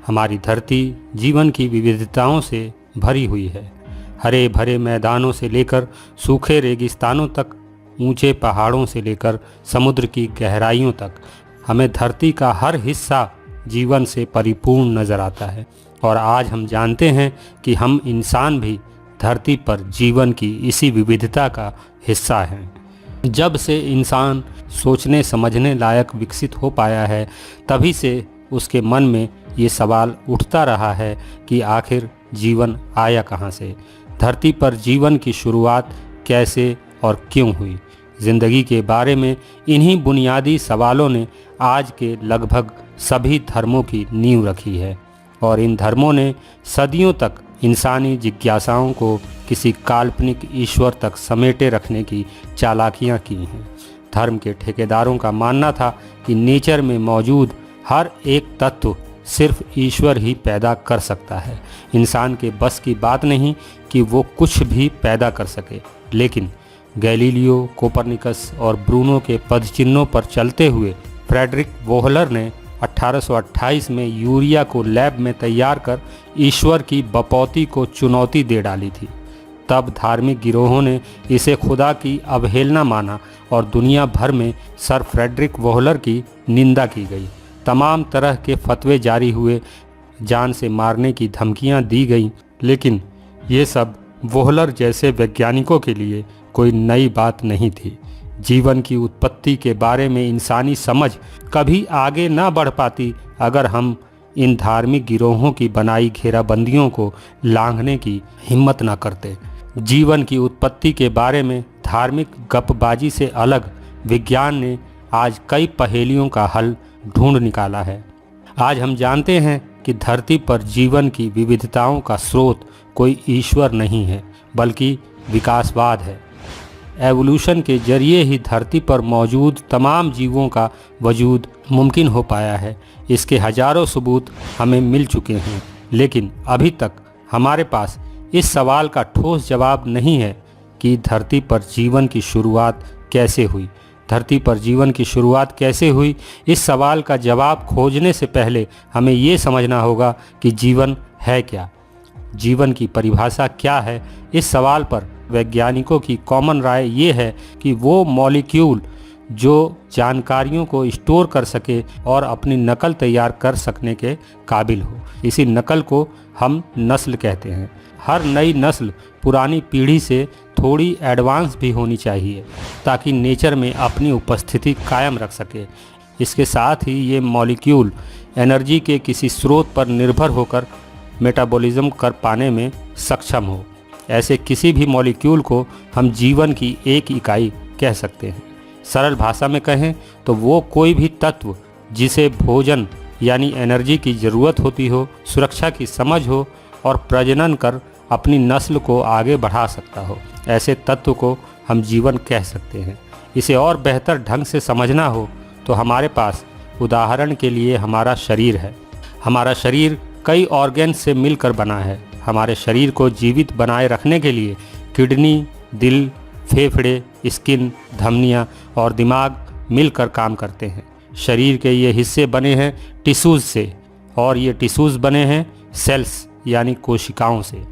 हमारी धरती जीवन की विविधताओं से भरी हुई है। हरे भरे मैदानों से लेकर सूखे रेगिस्तानों तक, ऊंचे पहाड़ों से लेकर समुद्र की गहराइयों तक, हमें धरती का हर हिस्सा जीवन से परिपूर्ण नज़र आता है। और आज हम जानते हैं कि हम इंसान भी धरती पर जीवन की इसी विविधता का हिस्सा हैं। जब से इंसान सोचने समझने लायक विकसित हो पाया है, तभी से उसके मन में ये सवाल उठता रहा है कि आखिर जीवन आया कहाँ से, धरती पर जीवन की शुरुआत कैसे और क्यों हुई। ज़िंदगी के बारे में इन्हीं बुनियादी सवालों ने आज के लगभग सभी धर्मों की नींव रखी है, और इन धर्मों ने सदियों तक इंसानी जिज्ञासाओं को किसी काल्पनिक ईश्वर तक समेटे रखने की चालाकियां की हैं। धर्म के ठेकेदारों का मानना था कि नेचर में मौजूद हर एक तत्व सिर्फ ईश्वर ही पैदा कर सकता है। इंसान के बस की बात नहीं कि वो कुछ भी पैदा कर सके। लेकिन गैलीलियो, कोपरनिकस और ब्रूनो के पदचिन्हों पर चलते हुए फ्रेडरिक वोहलर ने 1828 में यूरिया को लैब में तैयार कर ईश्वर की बपौती को चुनौती दे डाली थी। तब धार्मिक गिरोहों ने इसे खुदा की अवहेलना माना और दुनिया भर में सर फ्रेडरिक वोहलर की निंदा की गई। तमाम तरह के फतवे जारी हुए, जान से मारने की धमकियां दी गईं। लेकिन ये सब वोहलर जैसे वैज्ञानिकों के लिए कोई नई बात नहीं थी। जीवन की उत्पत्ति के बारे में इंसानी समझ कभी आगे ना बढ़ पाती अगर हम इन धार्मिक गिरोहों की बनाई घेराबंदियों को लांघने की हिम्मत ना करते। जीवन की उत्पत्ति के बारे में धार्मिक गपबाजी से अलग विज्ञान ने आज कई पहेलियों का हल ढूंढ निकाला है। आज हम जानते हैं कि धरती पर जीवन की विविधताओं का स्रोत कोई ईश्वर नहीं है, बल्कि विकासवाद है। एवोल्यूशन के जरिए ही धरती पर मौजूद तमाम जीवों का वजूद मुमकिन हो पाया है। इसके हजारों सबूत हमें मिल चुके हैं, लेकिन अभी तक हमारे पास इस सवाल का ठोस जवाब नहीं है कि धरती पर जीवन की शुरुआत कैसे हुई। धरती पर जीवन की शुरुआत कैसे हुई, इस सवाल का जवाब खोजने से पहले हमें ये समझना होगा कि जीवन है क्या, जीवन की परिभाषा क्या है। इस सवाल पर वैज्ञानिकों की कॉमन राय ये है कि वो मॉलिक्यूल जो जानकारियों को स्टोर कर सके और अपनी नकल तैयार कर सकने के काबिल हो। इसी नकल को हम नस्ल कहते हैं। हर नई नस्ल पुरानी पीढ़ी से थोड़ी एडवांस भी होनी चाहिए ताकि नेचर में अपनी उपस्थिति कायम रख सके। इसके साथ ही ये मॉलिक्यूल एनर्जी के किसी स्रोत पर निर्भर होकर मेटाबॉलिज्म कर पाने में सक्षम हो। ऐसे किसी भी मॉलिक्यूल को हम जीवन की एक इकाई कह सकते हैं। सरल भाषा में कहें तो वो कोई भी तत्व जिसे भोजन यानी एनर्जी की ज़रूरत होती हो, सुरक्षा की समझ हो और प्रजनन कर अपनी नस्ल को आगे बढ़ा सकता हो, ऐसे तत्व को हम जीवन कह सकते हैं। इसे और बेहतर ढंग से समझना हो तो हमारे पास उदाहरण के लिए हमारा शरीर है। हमारा शरीर कई ऑर्गेन्स से मिलकर बना है। हमारे शरीर को जीवित बनाए रखने के लिए किडनी, दिल, फेफड़े, स्किन, धमनियाँ और दिमाग मिलकर काम करते हैं। शरीर के ये हिस्से बने हैं टिश्यूज़ से, और ये टिश्यूज़ बने हैं सेल्स यानी कोशिकाओं से।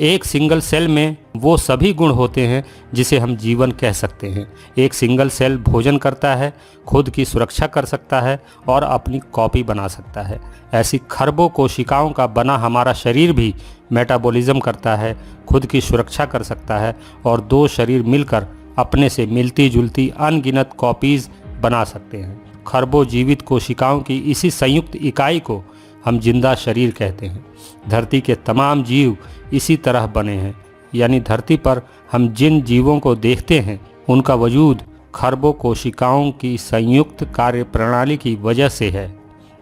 एक सिंगल सेल में वो सभी गुण होते हैं जिसे हम जीवन कह सकते हैं। एक सिंगल सेल भोजन करता है, खुद की सुरक्षा कर सकता है और अपनी कॉपी बना सकता है। ऐसी खरबों कोशिकाओं का बना हमारा शरीर भी मेटाबॉलिज्म करता है, खुद की सुरक्षा कर सकता है और दो शरीर मिलकर अपने से मिलती जुलती अनगिनत कॉपीज़ बना सकते हैं। खरबों जीवित कोशिकाओं की इसी संयुक्त इकाई को हम जिंदा शरीर कहते हैं। धरती के तमाम जीव इसी तरह बने हैं, यानी धरती पर हम जिन जीवों को देखते हैं उनका वजूद खरबों कोशिकाओं की संयुक्त कार्य प्रणाली की वजह से है।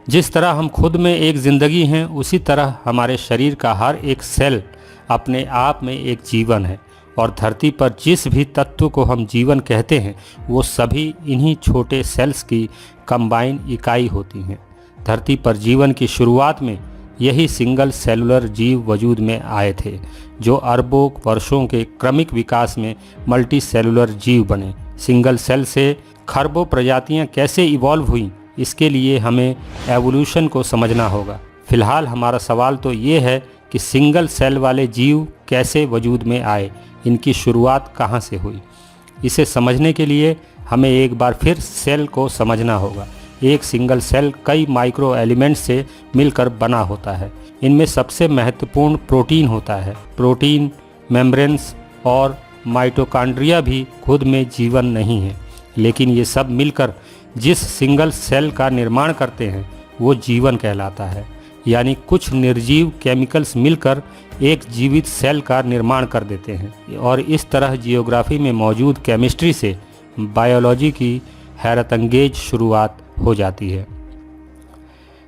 जिस तरह हम खुद में एक ज़िंदगी हैं, उसी तरह हमारे शरीर का हर एक सेल अपने आप में एक जीवन है, और धरती पर जिस भी तत्व को हम जीवन कहते हैं वो सभी इन्हीं छोटे सेल्स की कंबाइन इकाई होती हैं। धरती पर जीवन की शुरुआत में यही सिंगल सेलुलर जीव वजूद में आए थे, जो अरबों वर्षों के क्रमिक विकास में मल्टी सेलुलर जीव बने। सिंगल सेल से खरबों प्रजातियां कैसे इवॉल्व हुई, इसके लिए हमें एवोल्यूशन को समझना होगा। फिलहाल हमारा सवाल तो ये है कि सिंगल सेल वाले जीव कैसे वजूद में आए, इनकी शुरुआत कहाँ से हुई। इसे समझने के लिए हमें एक बार फिर सेल को समझना होगा। एक सिंगल सेल कई माइक्रो एलिमेंट्स से मिलकर बना होता है। इनमें सबसे महत्वपूर्ण प्रोटीन होता है। प्रोटीन, मेम्ब्रेन्स और माइटोकॉन्ड्रिया भी खुद में जीवन नहीं है, लेकिन ये सब मिलकर जिस सिंगल सेल का निर्माण करते हैं वो जीवन कहलाता है। यानी कुछ निर्जीव केमिकल्स मिलकर एक जीवित सेल का निर्माण कर देते हैं। और इस तरह जियोग्राफी में मौजूद केमिस्ट्री से बायोलॉजी की हैरतअंगेज शुरुआत हो जाती है।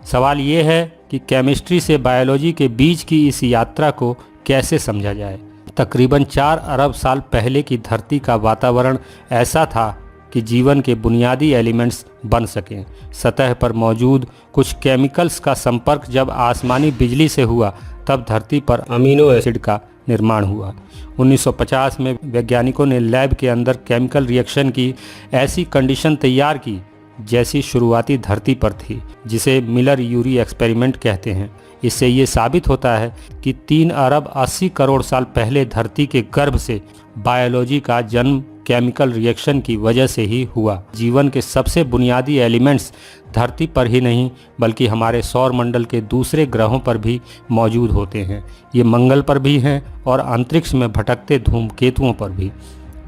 सवाल ये है कि केमिस्ट्री से बायोलॉजी के बीच की इस यात्रा को कैसे समझा जाए। तकरीबन 4 अरब साल पहले की धरती का वातावरण ऐसा था कि जीवन के बुनियादी एलिमेंट्स बन सकें। सतह पर मौजूद कुछ केमिकल्स का संपर्क जब आसमानी बिजली से हुआ तब धरती पर अमीनो एसिड का निर्माण हुआ। 1950 में वैज्ञानिकों ने लैब के अंदर केमिकल रिएक्शन की ऐसी कंडीशन तैयार की जैसी शुरुआती धरती पर थी, जिसे मिलर यूरी एक्सपेरिमेंट कहते हैं। इससे ये साबित होता है कि 3 अरब 80 करोड़ साल पहले धरती के गर्भ से बायोलॉजी का जन्म केमिकल रिएक्शन की वजह से ही हुआ। जीवन के सबसे बुनियादी एलिमेंट्स धरती पर ही नहीं बल्कि हमारे सौर मंडल के दूसरे ग्रहों पर भी मौजूद होते हैं। ये मंगल पर भी हैं और अंतरिक्ष में भटकते धूमकेतुओं पर भी।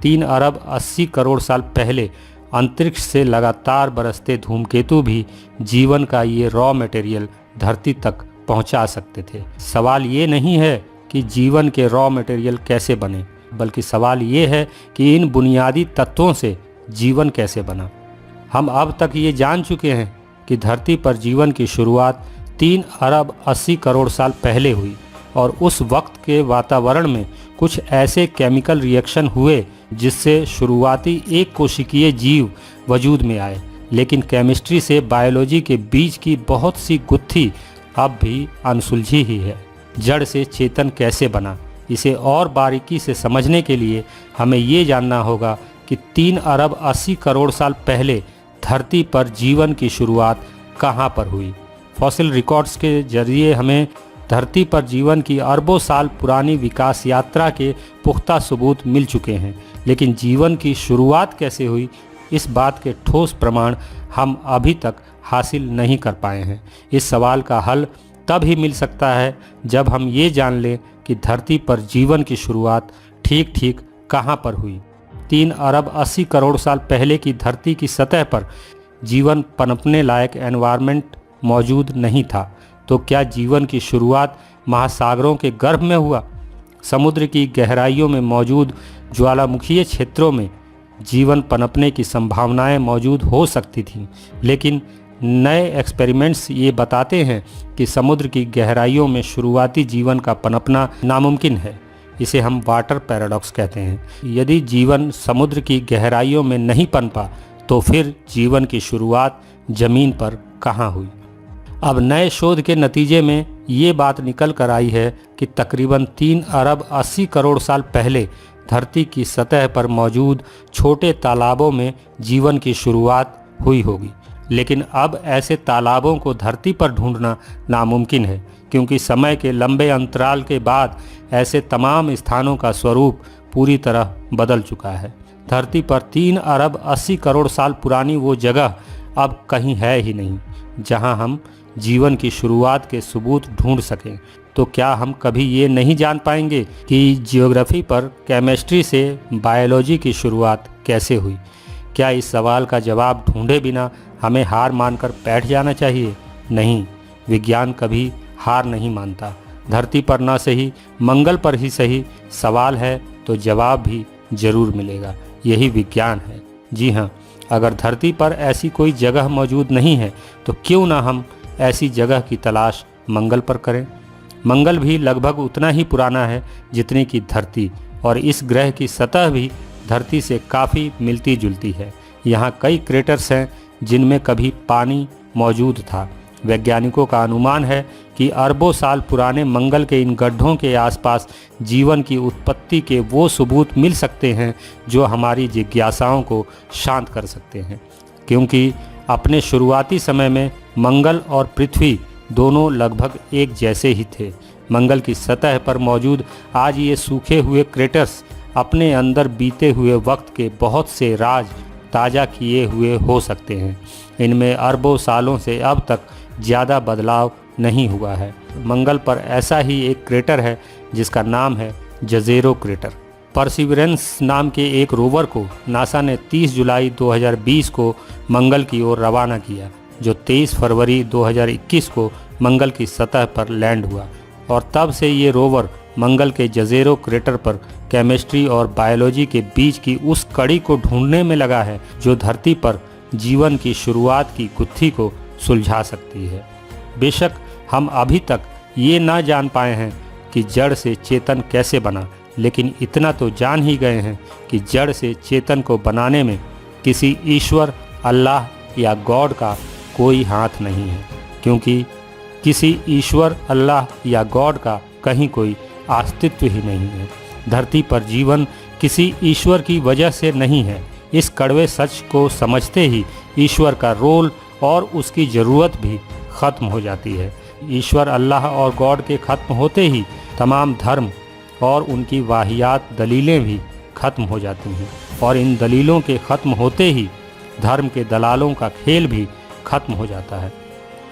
3 अरब 80 करोड़ साल पहले अंतरिक्ष से लगातार बरसते धूमकेतु भी जीवन का ये रॉ मटेरियल धरती तक पहुंचा सकते थे। सवाल ये नहीं है कि जीवन के रॉ मटेरियल कैसे बने, बल्कि सवाल ये है कि इन बुनियादी तत्वों से जीवन कैसे बना। हम अब तक ये जान चुके हैं कि धरती पर जीवन की शुरुआत 3 अरब 80 करोड़ साल पहले हुई और उस वक्त के वातावरण में कुछ ऐसे केमिकल रिएक्शन हुए जिससे शुरुआती एक कोशिकीय जीव वजूद में आए। लेकिन केमिस्ट्री से बायोलॉजी के बीच की बहुत सी गुत्थी अब भी अनसुलझी ही है। जड़ से चेतन कैसे बना, इसे और बारीकी से समझने के लिए हमें ये जानना होगा कि 3 अरब 80 करोड़ साल पहले धरती पर जीवन की शुरुआत कहाँ पर हुई। फॉसिल रिकॉर्ड्स के जरिए हमें धरती पर जीवन की अरबों साल पुरानी विकास यात्रा के पुख्ता सबूत मिल चुके हैं, लेकिन जीवन की शुरुआत कैसे हुई इस बात के ठोस प्रमाण हम अभी तक हासिल नहीं कर पाए हैं। इस सवाल का हल तब ही मिल सकता है जब हम ये जान लें कि धरती पर जीवन की शुरुआत ठीक ठीक कहाँ पर हुई। 3 अरब 80 करोड़ साल पहले की धरती की सतह पर जीवन पनपने लायक एनवायरनमेंट मौजूद नहीं था, तो क्या जीवन की शुरुआत महासागरों के गर्भ में हुआ? समुद्र की गहराइयों में मौजूद ज्वालामुखीय क्षेत्रों में जीवन पनपने की संभावनाएं मौजूद हो सकती थीं, लेकिन नए एक्सपेरिमेंट्स ये बताते हैं कि समुद्र की गहराइयों में शुरुआती जीवन का पनपना नामुमकिन है। इसे हम वाटर पैराडॉक्स कहते हैं। यदि जीवन समुद्र की गहराइयों में नहीं पनपा तो फिर जीवन की शुरुआत जमीन पर कहाँ हुई? अब नए शोध के नतीजे में ये बात निकल कर आई है कि तकरीबन 3 अरब 80 करोड़ साल पहले धरती की सतह पर मौजूद छोटे तालाबों में जीवन की शुरुआत हुई होगी। लेकिन अब ऐसे तालाबों को धरती पर ढूंढना नामुमकिन है, क्योंकि समय के लंबे अंतराल के बाद ऐसे तमाम स्थानों का स्वरूप पूरी तरह बदल चुका है। धरती पर 3 अरब 80 करोड़ साल पुरानी वो जगह अब कहीं है ही नहीं जहां हम जीवन की शुरुआत के सबूत ढूंढ सकें। तो क्या हम कभी ये नहीं जान पाएंगे कि जियोग्राफी पर केमिस्ट्री से बायोलॉजी की शुरुआत कैसे हुई? क्या इस सवाल का जवाब ढूंढे बिना हमें हार मानकर बैठ जाना चाहिए? नहीं, विज्ञान कभी हार नहीं मानता। धरती पर ना सही, मंगल पर ही सही, सवाल है तो जवाब भी जरूर मिलेगा। यही विज्ञान है। जी हाँ, अगर धरती पर ऐसी कोई जगह मौजूद नहीं है तो क्यों ना हम ऐसी जगह की तलाश मंगल पर करें। मंगल भी लगभग उतना ही पुराना है जितनी की धरती, और इस ग्रह की सतह भी धरती से काफ़ी मिलती जुलती है। यहाँ कई क्रेटर्स हैं जिनमें कभी पानी मौजूद था। वैज्ञानिकों का अनुमान है कि अरबों साल पुराने मंगल के इन गड्ढों के आसपास जीवन की उत्पत्ति के वो सबूत मिल सकते हैं जो हमारी जिज्ञासाओं को शांत कर सकते हैं, क्योंकि अपने शुरुआती समय में मंगल और पृथ्वी दोनों लगभग एक जैसे ही थे। मंगल की सतह पर मौजूद आज ये सूखे हुए क्रेटर्स अपने अंदर बीते हुए वक्त के बहुत से राज ताज़ा किए हुए हो सकते हैं। इनमें अरबों सालों से अब तक ज़्यादा बदलाव नहीं हुआ है। मंगल पर ऐसा ही एक क्रेटर है जिसका नाम है जज़ेरो क्रेटर। परसिवरेंस नाम के एक रोवर को नासा ने 30 जुलाई 2020 को मंगल की ओर रवाना किया, जो 23 फरवरी 2021 को मंगल की सतह पर लैंड हुआ और तब से ये रोवर मंगल के जज़ेरो क्रेटर पर केमिस्ट्री और बायोलॉजी के बीच की उस कड़ी को ढूंढने में लगा है जो धरती पर जीवन की शुरुआत की गुत्थी को सुलझा सकती है। बेशक हम अभी तक ये ना जान पाए हैं कि जड़ से चेतन कैसे बना, लेकिन इतना तो जान ही गए हैं कि जड़ से चेतन को बनाने में किसी ईश्वर, अल्लाह या गॉड का कोई हाथ नहीं है, क्योंकि किसी ईश्वर, अल्लाह या गॉड का कहीं कोई अस्तित्व ही नहीं है। धरती पर जीवन किसी ईश्वर की वजह से नहीं है। इस कड़वे सच को समझते ही ईश्वर का रोल और उसकी ज़रूरत भी ख़त्म हो जाती है। ईश्वर, अल्लाह और गॉड के ख़त्म होते ही तमाम धर्म और उनकी वाहियात दलीलें भी ख़त्म हो जाती हैं, और इन दलीलों के ख़त्म होते ही धर्म के दलालों का खेल भी ख़त्म हो जाता है।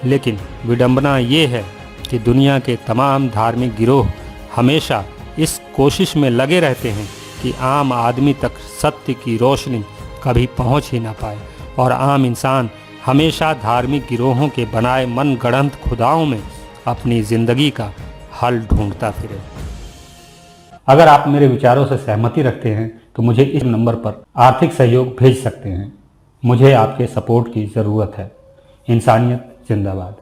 लेकिन विडंबना ये है कि दुनिया के तमाम धार्मिक गिरोह हमेशा इस कोशिश में लगे रहते हैं कि आम आदमी तक सत्य की रोशनी कभी पहुंच ही ना पाए, और आम इंसान हमेशा धार्मिक गिरोहों के बनाए मन गढ़ंत खुदाओं में अपनी ज़िंदगी का हल ढूंढता फिरे। अगर आप मेरे विचारों से सहमति रखते हैं तो मुझे इस नंबर पर आर्थिक सहयोग भेज सकते हैं। मुझे आपके सपोर्ट की ज़रूरत है। इंसानियत जिंदाबाद।